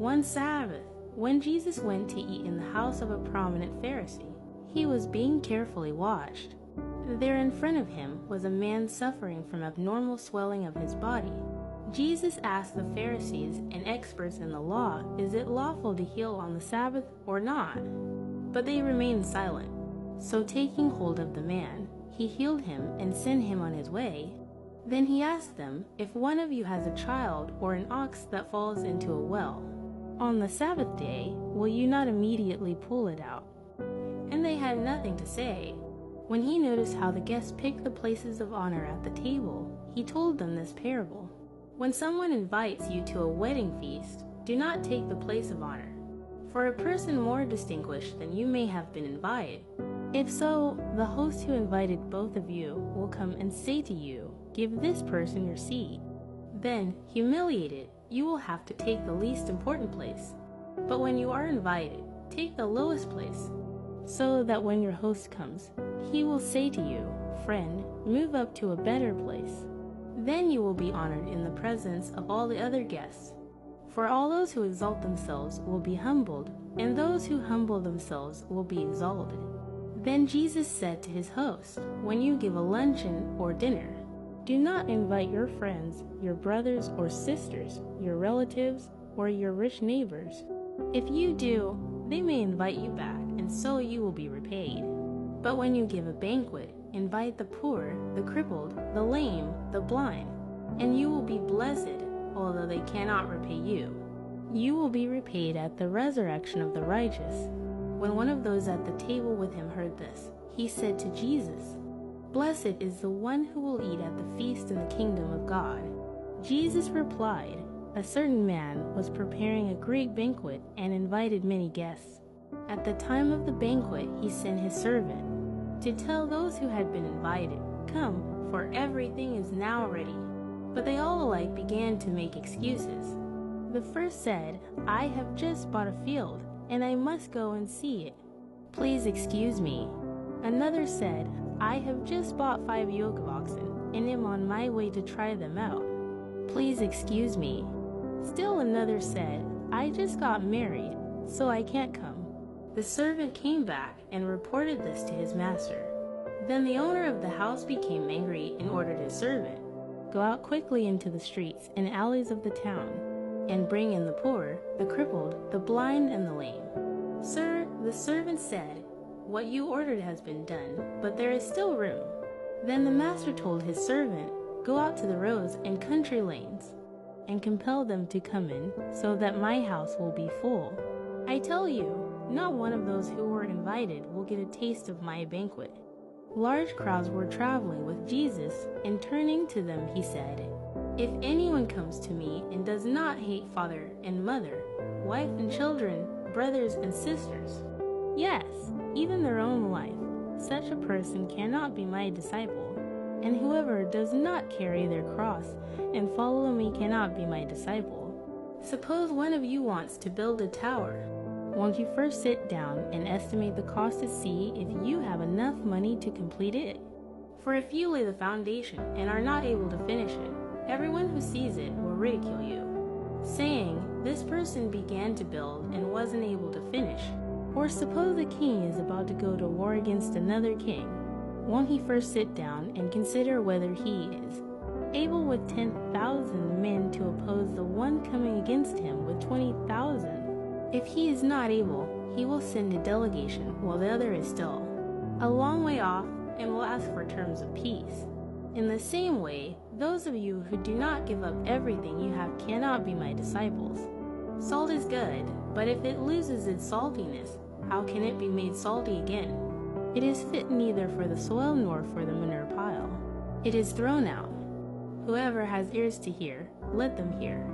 One Sabbath, when Jesus went to eat in the house of a prominent Pharisee, he was being carefully watched. There in front of him was a man suffering from abnormal swelling of his body. Jesus asked the Pharisees and experts in the law, is it lawful to heal on the Sabbath or not? But they remained silent. So taking hold of the man, he healed him and sent him on his way. Then he asked them, if one of you has a child or an ox that falls into a well, on the Sabbath day, will you not immediately pull it out? And they had nothing to say. When he noticed how the guests picked the places of honor at the table, he told them this parable. When someone invites you to a wedding feast, do not take the place of honor, for a person more distinguished than you may have been invited. If so, the host who invited both of you will come and say to you, give this person your seat. Then, humiliated, you will have to take the least important place. But when you are invited, take the lowest place, so that when your host comes, he will say to you, friend, move up to a better place. Then you will be honored in the presence of all the other guests. For all those who exalt themselves will be humbled, and those who humble themselves will be exalted. Then Jesus said to his host, when you give a luncheon or dinner, do not invite your friends, your brothers or sisters, your relatives, or your rich neighbors. If you do, they may invite you back, and so you will be repaid. But when you give a banquet, invite the poor, the crippled, the lame, the blind, and you will be blessed, although they cannot repay you. You will be repaid at the resurrection of the righteous. When one of those at the table with him heard this, he said to Jesus, blessed is the one who will eat at the feast in the kingdom of God. Jesus replied, a certain man was preparing a great banquet and invited many guests. At the time of the banquet, he sent his servant to tell those who had been invited, come, for everything is now ready. But they all alike began to make excuses. The first said, I have just bought a field, and I must go and see it. Please excuse me. Another said, I have just bought 5 yoke of oxen, and am on my way to try them out. Please excuse me. Still another said, I just got married, so I can't come. The servant came back and reported this to his master. Then the owner of the house became angry and ordered his servant, go out quickly into the streets and alleys of the town, and bring in the poor, the crippled, the blind, and the lame. Sir, the servant said, what you ordered has been done, but there is still room. Then the master told his servant, go out to the roads and country lanes, and compel them to come in, so that my house will be full. I tell you, not one of those who were invited will get a taste of my banquet. Large crowds were traveling with Jesus, and turning to them he said, if anyone comes to me and does not hate father and mother, wife and children, brothers and sisters, yes, even their own life, such a person cannot be my disciple. And whoever does not carry their cross and follow me cannot be my disciple. Suppose one of you wants to build a tower. Won't you first sit down and estimate the cost to see if you have enough money to complete it? For if you lay the foundation and are not able to finish it, everyone who sees it will ridicule you, saying, this person began to build and wasn't able to finish. Or suppose a king is about to go to war against another king. Won't he first sit down and consider whether he is able with 10,000 men to oppose the one coming against him with 20,000? If he is not able, he will send a delegation while the other is still a long way off and will ask for terms of peace. In the same way, those of you who do not give up everything you have cannot be my disciples. Salt is good, but if it loses its saltiness, how can it be made salty again? It is fit neither for the soil nor for the manure pile. It is thrown out. Whoever has ears to hear, let them hear.